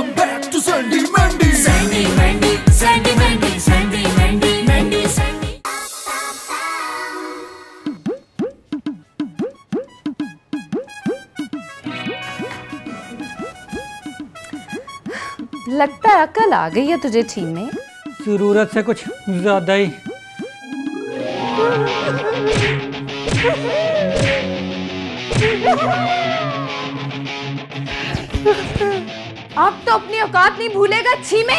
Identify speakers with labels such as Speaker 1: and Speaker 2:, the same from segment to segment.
Speaker 1: Welcome back to Sandy Mandy. Sandy Mandy, Sandy Mandy, Sandy Mandy, Mandy Sandy.
Speaker 2: लगता है अकल आ गई है तुझे टीम में।
Speaker 3: जरूरत से कुछ ज्यादा ही।
Speaker 2: अब तो अपनी औकात नहीं भूलेगा छीमे।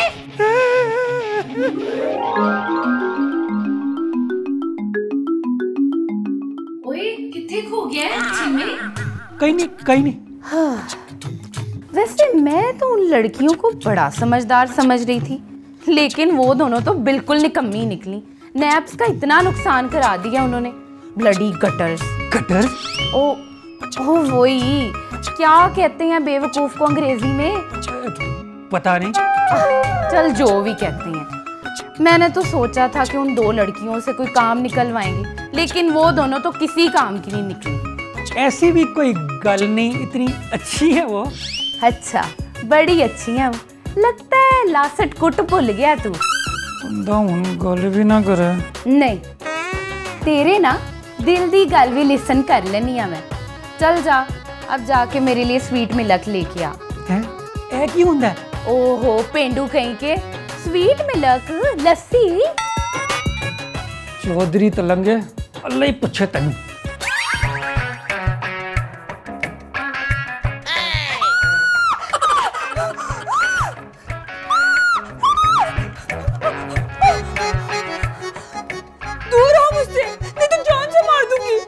Speaker 2: ओए किथे खो गया है छीमे?
Speaker 3: कहीं नहीं कहीं नहीं।
Speaker 2: हाँ। वैसे मैं तो उन लड़कियों को बड़ा समझदार समझ रही थी, लेकिन वो दोनों तो बिल्कुल निकम्मी निकली। नैप्स का इतना नुकसान करा दिया उन्होंने। Bloody gutters.
Speaker 3: गटर?
Speaker 2: ओ वही क्या कहते हैं बेवकूफ को अंग्रेजी में?
Speaker 3: पता नहीं।
Speaker 2: चल जो भी कहते हैं। मैंने तो सोचा था कि उन दो लड़कियों से कोई काम निकलवाएंगे, लेकिन वो दोनों तो किसी काम की नहीं निकली।
Speaker 3: ऐसी भी कोई गल नहीं, इतनी अच्छी है वो।
Speaker 2: अच्छा, बड़ी अच्छी है वो। लगता है लासट कुट भूल गया तू।
Speaker 3: बंदा हुन गल भी ना करे।
Speaker 2: नहीं, तेरे ना दिल दी गल भी लिसन कर लेनी है मैं। चल जा, अब जाके मेरे लिए स्वीट मिल्क लेके आ।
Speaker 3: हैं? ऐ की हुंदा है?
Speaker 2: ओहो पेंडू कहीं के, स्वीट मिल्क लस्सी।
Speaker 3: चौधरी तलंगे अल्लाह ही पूछे तेनू।
Speaker 2: दूर हो मुझसे, नहीं तो जान से मार दूंगी।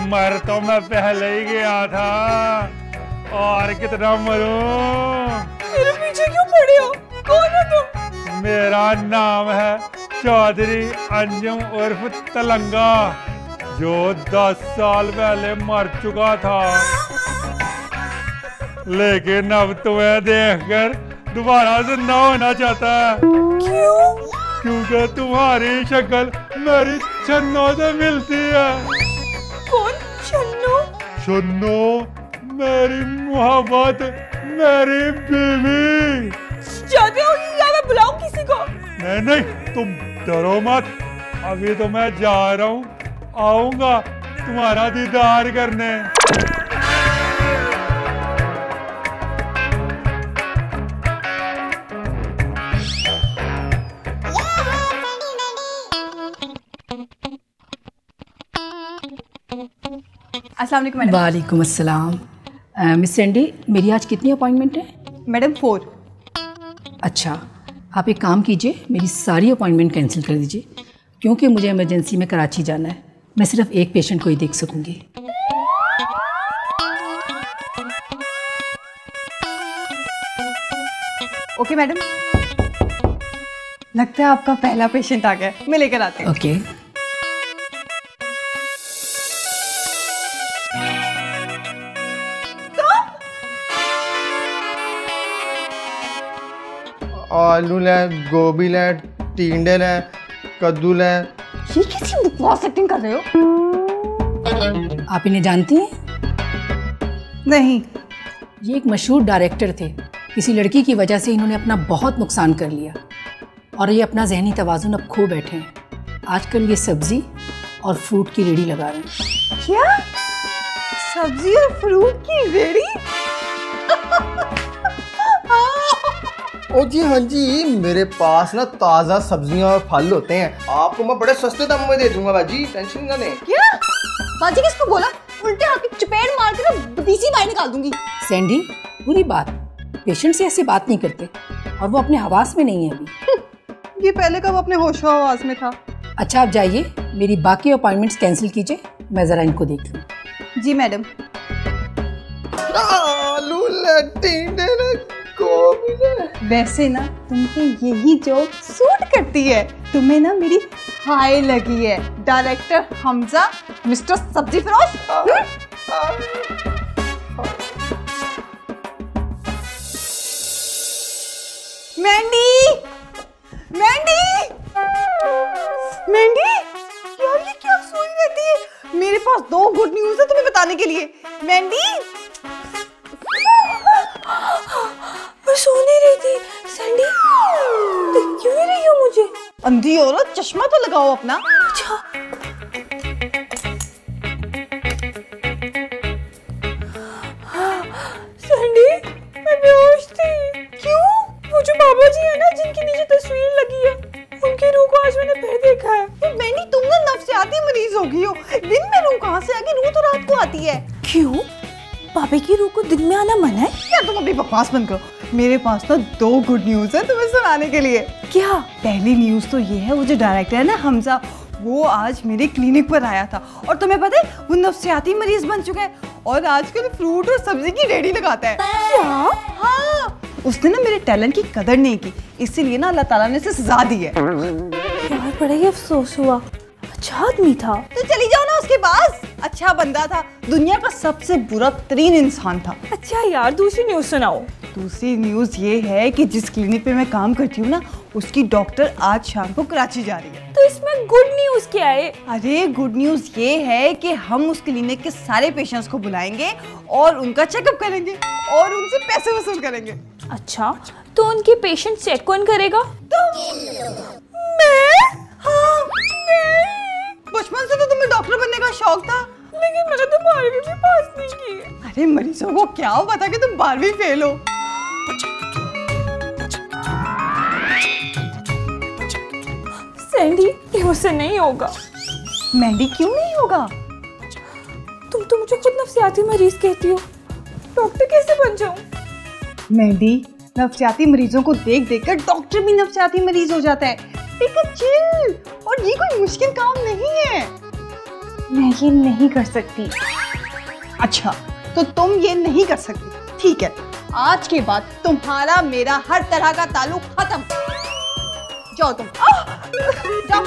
Speaker 4: मर तो मैं पहले ही गया था, और कितना मरूं।
Speaker 2: मेरे पीछे क्यों पड़े हो? कौन हो तुम?
Speaker 4: मेरा नाम है चौधरी अंजुम उर्फ तलंगा, जो 10 साल पहले मर चुका था, लेकिन अब तुम्हें देखकर दोबारा जिंदा होना चाहता है।
Speaker 2: क्यों?
Speaker 4: क्योंकि तुम्हारी शक्ल मेरी छन्नो से मिलती है।
Speaker 2: कौन छन्नो?
Speaker 4: छन्नो मेरी मोहब्बत, मेरी बीवी।
Speaker 2: जाते हो या मैं बुलाऊं किसी को?
Speaker 4: नहीं नहीं, तुम डरो मत, अभी तो मैं जा रहा हूँ, आऊंगा तुम्हारा दीदार करने।
Speaker 5: अस्सलाम वालेकुम मैडम।
Speaker 6: वालेकुम अस्सलाम। मिस सैंडी, मेरी आज कितनी अपॉइंटमेंट है?
Speaker 5: मैडम 4।
Speaker 6: अच्छा, आप एक काम कीजिए, मेरी सारी अपॉइंटमेंट कैंसिल कर दीजिए, क्योंकि मुझे इमरजेंसी में कराची जाना है। मैं सिर्फ एक पेशेंट को ही देख सकूंगी।
Speaker 5: ओके मैडम, लगता है आपका पहला पेशेंट आ गया, मैं लेकर आती हूँ।
Speaker 6: ओके।
Speaker 7: आलू ले, गोभी ले, टिंडे ले, कद्दू ले।
Speaker 5: ये कैसी बकवास एक्टिंग कर रहे हो?
Speaker 6: आप इन्हें जानती हैं?
Speaker 5: नहीं।
Speaker 6: ये एक मशहूर डायरेक्टर थे। किसी लड़की की वजह से इन्होंने अपना बहुत नुकसान कर लिया और ये अपना जहनी तवाज़ुन अब खो बैठे हैं। आजकल ये सब्जी और फ्रूट की रेडी लगा रहे हैं।
Speaker 5: क्या? सब्जी और फ्रूट की रेडी?
Speaker 7: ओ जी हाँ जी, मेरे पास ना ताज़ा सब्जियां और फल होते हैं, आपको मैं बड़े सस्ते दामों में दे दूंगा बाजी, टेंशन ना लें।
Speaker 5: क्या? बाजी किसको बोला? उल्टे हाथ की चपेट मार के ना बीसी बाहर निकाल दूंगी।
Speaker 6: सैंडी, बुरी बात, पेशेंट से ऐसे बात नहीं करते, और वो अपने हवास में नहीं है अभी।
Speaker 5: ये पहले कब अपने होश हवास में था?
Speaker 6: अच्छा, आप जाइए, मेरी बाकी अपॉइंटमेंट्स कैंसिल कीजिए, मैं ज़रा इनको देख लूँ।
Speaker 5: जी मैडम।
Speaker 7: आलू ले, टिंडे ले, गोभी ले।
Speaker 5: वैसे ना तुमको यही जोक सूट करती है। तुम्हें ना मेरी हाय लगी है, डायरेक्टर हमजा, मिस्टर सब्जी फरोश। मैंडी, मैंडी, मैंडी, यार ये क्या सोई रहती है? मेरे पास 2 गुड न्यूज़ है तुम्हें बताने के लिए। मैंडी, मैं सोने अंधी औरत, चश्मा तो लगाओ अपना।
Speaker 2: अच्छा सैंडी, मैं बेहोश थी। क्यों? वो जो बाबा जी है ना जिनकी नीचे तस्वीर लगी है, उनकी रूह को आज मैंने फिर देखा है।
Speaker 5: मैंने तुम ना नफ्सियाती मरीज हो गई हो। दिन में रूह कहाँ से आएगी? रूह तो रात को आती है।
Speaker 2: क्यों? बाबे की रूह को दिन में आना मना है?
Speaker 5: क्या तुम अपनी बकवास बंद करो। मेरे पास ना 2 गुड न्यूज है तुम्हें सुनाने के लिए।
Speaker 2: क्या?
Speaker 5: पहली न्यूज तो ये है, वो जो डायरेक्टर है ना हमजा, वो आज मेरे क्लिनिक पर आया था और तुम्हें पता है वो नफ्सियाती मरीज बन चुका है और आजकल फ्रूट और सब्जी की रेडी लगाता है।
Speaker 2: क्या?
Speaker 5: हाँ, उसने ना मेरे टैलेंट की कदर नहीं की, इसीलिए ना अल्लाह ताला ने उसे सजा दी है।
Speaker 2: यार बड़ा ही अफसोस हुआ, अच्छा आदमी था।
Speaker 5: तो चली जाओ ना उसके पास, अच्छा बंदा था, दुनिया का सबसे बुरा तरीन इंसान था।
Speaker 2: अच्छा यार दूसरी न्यूज सुनाओ।
Speaker 5: दूसरी न्यूज ये है कि जिस क्लिनिक पे मैं काम करती हूँ ना, उसकी डॉक्टर आज शाम को कराची जा रही है।
Speaker 2: तो इसमें गुड न्यूज क्या है?
Speaker 5: अरे गुड न्यूज ये है कि हम उस क्लिनिक के सारे पेशेंट्स को बुलाएंगे और उनका चेकअप करेंगे और उनसे पैसे वसूल करेंगे।
Speaker 2: अच्छा, तो उनके पेशेंट चेक कौन करेगा?
Speaker 5: मैं? हाँ, बचपन से तो तुम्हें डॉक्टर बनने का शौक था,
Speaker 2: लेकिन मैंने तो 12वीं भी पास नहीं की।
Speaker 5: अरे मरीजों को क्या हो बता के तुम 12वीं फेल हो।
Speaker 2: सैंडी, ये मुझसे नहीं होगा।
Speaker 5: मैंडी क्यों नहीं होगा?
Speaker 2: तुम तो मुझे खुद नफ्सियाती मरीज कहती हो, डॉक्टर कैसे बन जाऊं?
Speaker 5: मैंडी, नफ्सियाती मरीजों को देख देख कर डॉक्टर भी नफ्सियाती मरीज हो जाता है। टेक अ चिल, और ये कोई मुश्किल काम नहीं है। मैं ये नहीं कर सकती। अच्छा, तो तुम ये नहीं कर सकती, ठीक है। आज के बाद तुम्हारा मेरा हर तरह का ताल्लुक खत्म। जाओ तुम। जाओ।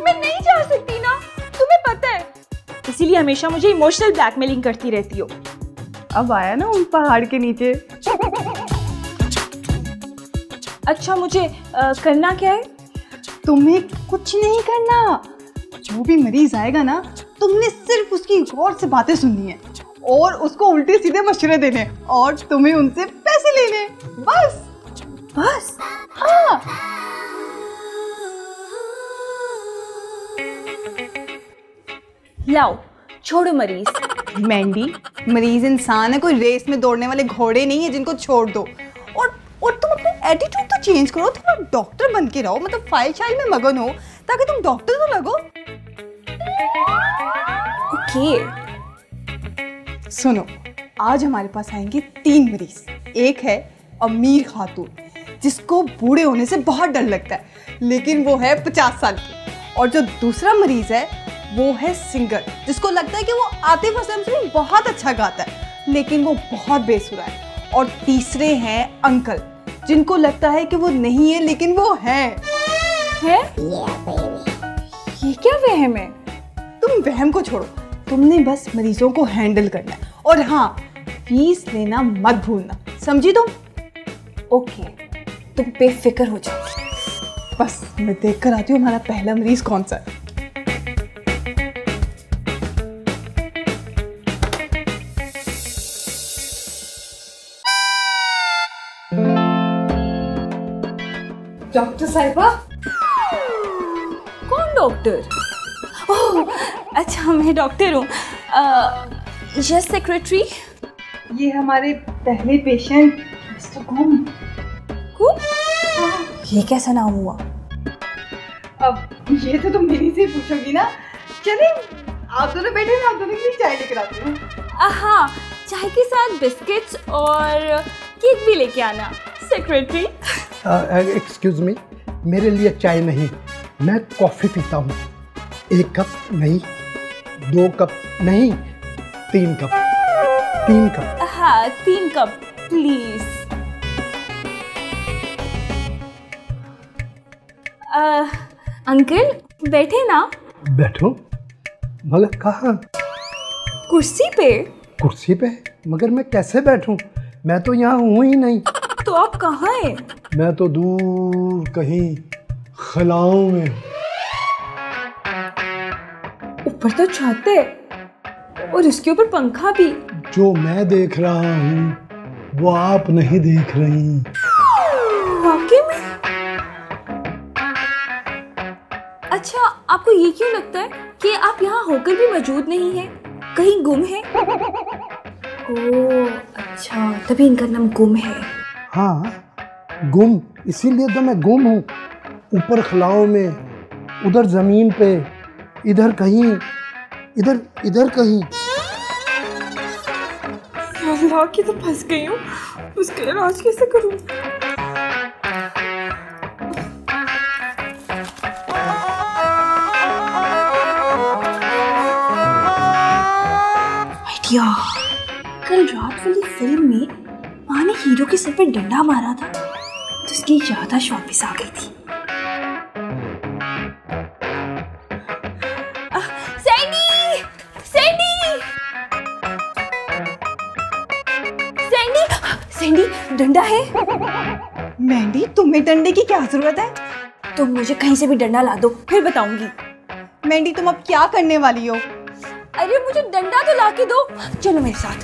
Speaker 2: मैं नहीं जा सकती ना, तुम्हें पता है, इसीलिए हमेशा मुझे इमोशनल ब्लैकमेलिंग करती रहती हो।
Speaker 5: अब आया ना उन पहाड़ के नीचे।
Speaker 2: अच्छा, मुझे करना क्या है?
Speaker 5: तुम्हें कुछ नहीं करना। जो भी मरीज आएगा ना, तुमने सिर्फ उसकी गौर से बातें सुननी है और उसको उल्टे सीधे मशवरे देने और तुम्हें उनसे पैसे लेने। बस बस। हाँ,
Speaker 2: लाओ, छोड़ो मरीज।
Speaker 5: मैंडी, मरीज इंसान है, कोई रेस में दौड़ने वाले घोड़े नहीं है जिनको छोड़ दो। और तुम अपना एटीट्यूड तो चेंज करो, थोड़ा डॉक्टर बन के रहो, मतलब फाइल शाइल में मगन हो ताकि तुम डॉक्टर तो लगो।
Speaker 2: ओके।
Speaker 5: सुनो, आज हमारे पास आएंगे 3 मरीज। एक है अमीर खातून, जिसको बूढ़े होने से बहुत डर लगता है, लेकिन वो है 50 साल की। और जो दूसरा मरीज है वो है सिंगर, जिसको लगता है कि वो आतिफ असलम से भी बहुत अच्छा गाता है, लेकिन वो बहुत बेसुरा है। और तीसरे हैं अंकल, जिनको लगता है कि वो नहीं है लेकिन वो है?
Speaker 2: ये क्या वहम है?
Speaker 5: तुम वहम को छोड़ो, तुमने बस मरीजों को हैंडल करना है। और हाँ, फीस लेना मत भूलना, समझी तुम?
Speaker 2: ओके, तुम बेफिक्र हो जाओ।
Speaker 5: बस मैं देख कर आती हूँ हमारा पहला मरीज कौन सा है। डॉक्टर साहिबा।
Speaker 2: कौन डॉक्टर? ओह अच्छा, मैं डॉक्टर हूँ। Yes secretary.
Speaker 5: ये हमारे पहले पेशेंट मिस्टर गुम।
Speaker 2: ये कैसा नाम हुआ?
Speaker 5: अब ये तो तुम मेरी से पूछोगी ना। चले आप दोनों बैठे, मैं आप दोनों के लिए चाय लेकर आती हूँ।
Speaker 2: हाँ, चाय के साथ बिस्किट्स और केक भी लेके आना सेक्रेटरी।
Speaker 8: एक्सक्यूज मी, मेरे लिए चाय नहीं, मैं कॉफ़ी पीता हूँ। 1 कप नहीं, 2 कप नहीं, 3 कप। 3 कप।
Speaker 2: हाँ, 3 कप प्लीज। अंकल बैठे ना।
Speaker 8: बैठो, मगर कहाँ?
Speaker 2: कुर्सी पे।
Speaker 8: कुर्सी पे? मगर मैं कैसे बैठूं? मैं तो यहाँ हूँ ही नहीं।
Speaker 2: तो आप कहाँ हैं?
Speaker 8: मैं तो दूर कहीं खलाओं में।
Speaker 2: ऊपर तो छत है और उसके ऊपर पंखा भी।
Speaker 8: जो मैं देख रहा हूँ वो आप नहीं देख रही।
Speaker 2: वाकई में?
Speaker 9: अच्छा, आपको ये क्यों लगता है कि आप यहाँ होकर भी मौजूद नहीं हैं? कहीं गुम हैं? ओह अच्छा, तभी इनका नाम गुम है।
Speaker 8: हाँ, गुम इसीलिए तो मैं गुम हूँ। ऊपर खलाओं में, उधर जमीन पे, इधर कहीं, इधर कहीं।
Speaker 9: अल्लाह की तो फंस गई हूँ, उसके इलाज कैसे करूँ? आइडिया, कल रात वाली फिल्म में माँ ने हीरो के सर पे डंडा मारा था तो उसकी याददाश्त वापस आ गई थी। सैंडी! सैंडी! सैंडी! सैंडी, डंडा है?
Speaker 5: मैंडी, तुम्हें डंडे की क्या जरूरत है?
Speaker 9: तुम मुझे कहीं से भी डंडा ला दो, फिर बताऊंगी।
Speaker 5: मैंडी, तुम अब क्या करने वाली हो?
Speaker 9: अरे मुझे डंडा तो ला के दो, चलो मेरे साथ।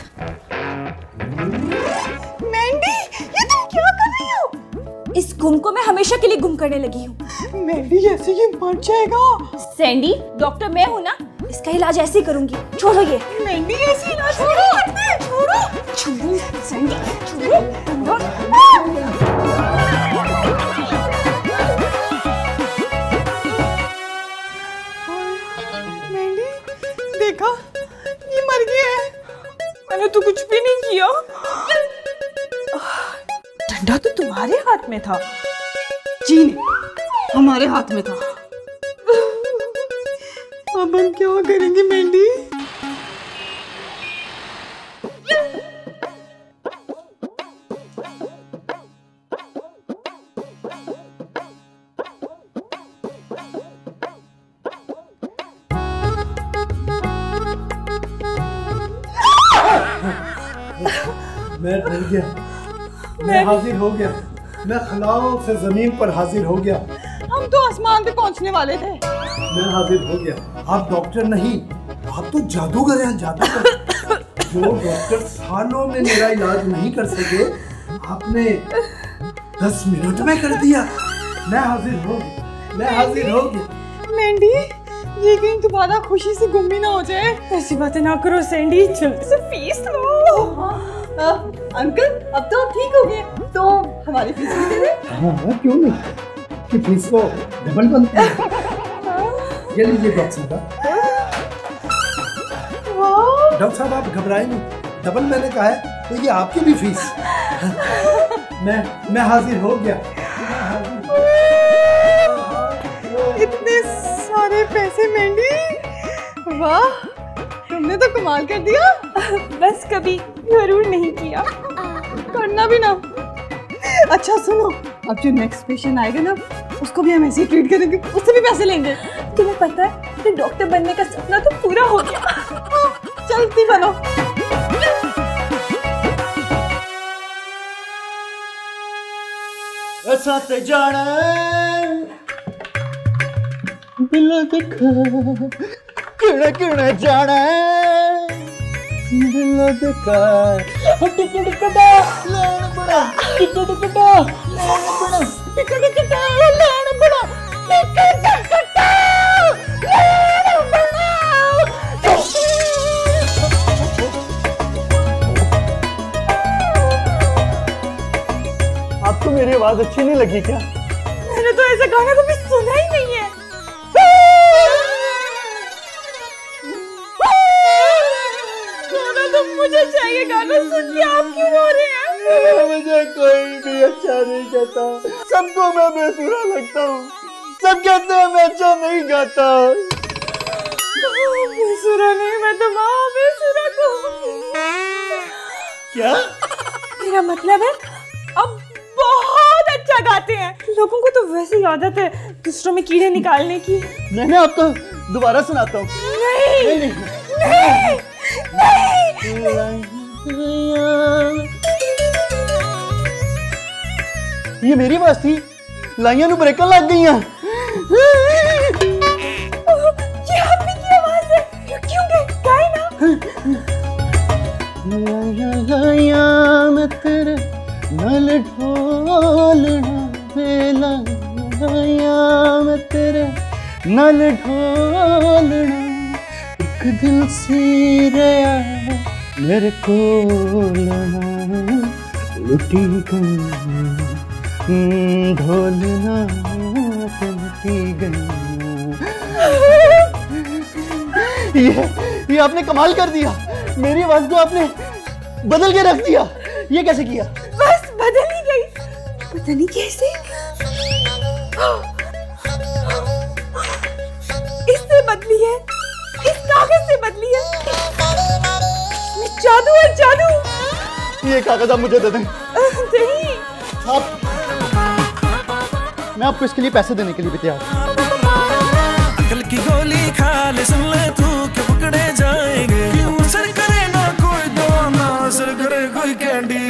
Speaker 5: मैंडी, ये तुम क्या कर रही हो?
Speaker 9: इस गुम को मैं हमेशा के लिए गुम करने लगी हूँ।
Speaker 5: मैंडी, ऐसे ये मर जाएगा।
Speaker 9: सैंडी, डॉक्टर मैं हूँ ना, इसका इलाज ऐसे ही करूंगी। छोड़ो ये।
Speaker 5: मैंडी, ऐसे इलाज छोड़ो, छोड़ो,
Speaker 9: छोड़ो सैंडी, छोड़ो।
Speaker 5: मैंडी, देखा, ये मर गया है।
Speaker 9: मैंने तो कुछ भी नहीं किया।
Speaker 5: डंडा तो तुम्हारे हाथ में था। जी नहीं, हमारे हाथ में था। अब हम क्या करेंगे मैंडी?
Speaker 8: मैं डर गया, मैं हाजिर हो गया, मैं खलाओं से जमीन पर हाजिर हो गया।
Speaker 5: हम तो आसमान पे पहुंचने वाले थे।
Speaker 8: मैं हाजिर हो गया। आप डॉक्टर नहीं, आप तो जादूगर हैं, जादूगर। जो डॉक्टर सालों में मेरा इलाज नहीं कर सके, आपने 10 मिनट में कर दिया। मैं हाजिर हो गया, मैं हाजिर हो गया।
Speaker 5: मैंडी, ये कहीं दोबारा खुशी से गुम भी ना हो जाए।
Speaker 9: ऐसी बातें ना करो सैंडी, जल्दी से फीस लो।
Speaker 5: अंकल, अब तो आप ठीक हो गए, तो हमारी फीस भी दे दें।
Speaker 8: हाँ, क्यों नहीं, कि फीस को डबल बनती है। ये लीजिए डॉक्टर साहब। डॉक्टर साहब आप घबराए नहीं, डबल मैंने कहा है, तो ये आपकी भी फीस। मैं हाजिर हो गया।
Speaker 5: इतने सारे पैसे मैंडी, वाह, तुमने तो कमाल कर दिया।
Speaker 9: बस कभी जरूर नहीं किया,
Speaker 5: करना भी ना। अच्छा सुनो, अब जो नेक्स्ट पेशेंट आएगा ना, उसको भी हम ऐसे ही ट्रीट करेंगे, उससे भी पैसे लेंगे।
Speaker 9: तुम्हें पता है कि डॉक्टर बनने का सपना तो पूरा हो गया।
Speaker 5: चलती बनो।
Speaker 7: ऐसा ते जाना बिला दिखा किने किने जाना बिला दिखा टिकट कटा लान बड़ा टिकट कटा लान बड़ा टिकट कटा लान बड़ा टिकट कटा लान बड़ा। आपको मेरी आवाज अच्छी नहीं लगी क्या?
Speaker 9: मैंने तो ऐसा गाना कभी सुना ही नहीं है। गाना तो मुझे चाहिए, गाना सुन के आप क्यों रो रहे हैं?
Speaker 7: मुझे कोई भी अच्छा नहीं कहता, सबको मैं बेसुरा लगता हूँ, सब कहते हैं मैं अच्छा नहीं गाता।
Speaker 9: बेसुरा नहीं, मैं तो माँ बेसुरा कहूँगी।
Speaker 7: क्या?
Speaker 9: मेरा मतलब है अब बहुत अच्छा गाते हैं। लोगों को तो वैसे ही आदत है दूसरों में कीड़े निकालने की।
Speaker 7: मैंने आपको दोबारा सुनाता हूँ।
Speaker 9: नहीं
Speaker 7: नहीं,
Speaker 9: नहीं,
Speaker 7: ये मेरी आवाज थी, लाइयां नू ब्रेकन लग गई हैं।
Speaker 9: ये आपकी की आवाज है, क्यों गाए ना।
Speaker 7: लाइयां मैं तेरे नल ढोलना, लाइयां मैं तेरे नल ढोलना एक दिल सी रहा मेरे को लुटी गई ढोलना लुटी गई। ये आपने कमाल कर दिया, मेरी आवाज को आपने बदल के रख दिया। ये कैसे किया?
Speaker 5: बस बदल ही गई, पता नहीं कैसे। इससे बदली है, इस कागज से बदली है। जादू है, जादू।
Speaker 7: ये कागज आप मुझे दे दें।
Speaker 5: नहीं।
Speaker 7: आप, मैं आपको इसके लिए पैसे देने के लिए भी तैयार हूं।
Speaker 1: अकल की गोली खा ले, सुन ले तू कि पकड़े जाएंगे। क्यों असर करे ना कोई दवा, ना असर करे कोई कैंडी।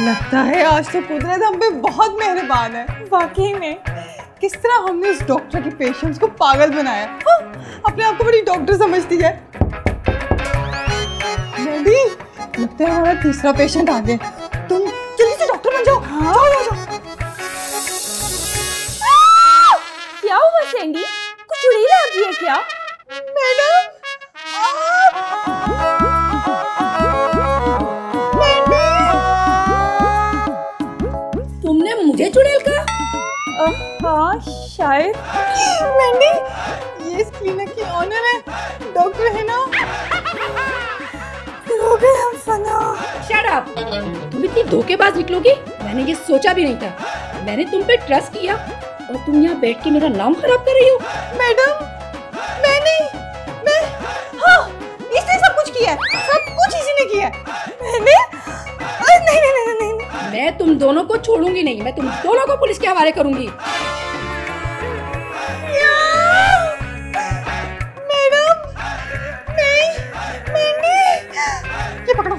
Speaker 5: लगता है आज तो कुदरत हम पे बहुत मेहरबान है। वाकई में किस तरह हमने उस डॉक्टर के पेशेंट्स को पागल बनाया। हाँ, अपने आप को बड़ी डॉक्टर समझती है। जल्दी, लगता है हमारा तीसरा पेशेंट आ गया। तुम जल्दी से डॉक्टर बन जाओ। हाँ। जाओ, जाओ।
Speaker 9: क्या हुआ सैंडी? कुछ उड़ीला आ गया क्या?
Speaker 5: मैडम,
Speaker 6: तुमने मुझे चुड़ैल कहा?
Speaker 5: हाँ शायद। मैंने ये इस क्लिनिक की ऑनर है, डॉक्टर है ना। हो गए हम फना।
Speaker 6: Shut up! तुम इतनी धोखेबाज निकलोगी, मैंने ये सोचा भी नहीं था। मैंने तुम पे ट्रस्ट किया और तुम यहाँ बैठ के मेरा नाम खराब कर रही हो।
Speaker 5: मैडम, मैं हाँ, इसने सब कुछ किया है, सब कुछ इसी ने किया है। मैंने नहीं।
Speaker 6: मैं तुम दोनों को छोड़ूंगी नहीं, मैं तुम दोनों को पुलिस के हवाले करूंगी।
Speaker 5: मैडम, मैंने ये पकड़ो।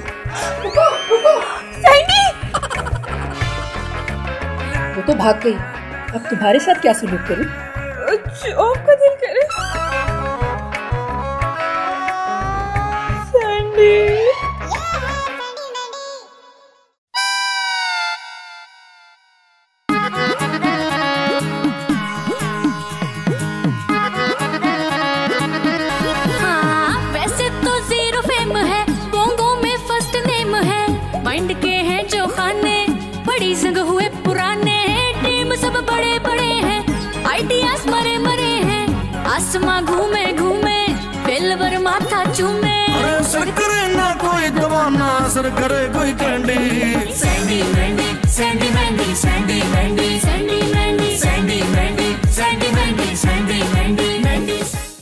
Speaker 5: रुको, सैंडी।
Speaker 6: वो तो भाग गई, अब तुम्हारे साथ क्या सलूक करूं?
Speaker 5: आपका दिल करे। सैंडी।
Speaker 1: आसमां घूमे घूमे दिल भर माथा चूमे। असर करे ना कोई दवा, ना असर करे कोई कैंडी। Sandy Mandy, Sandy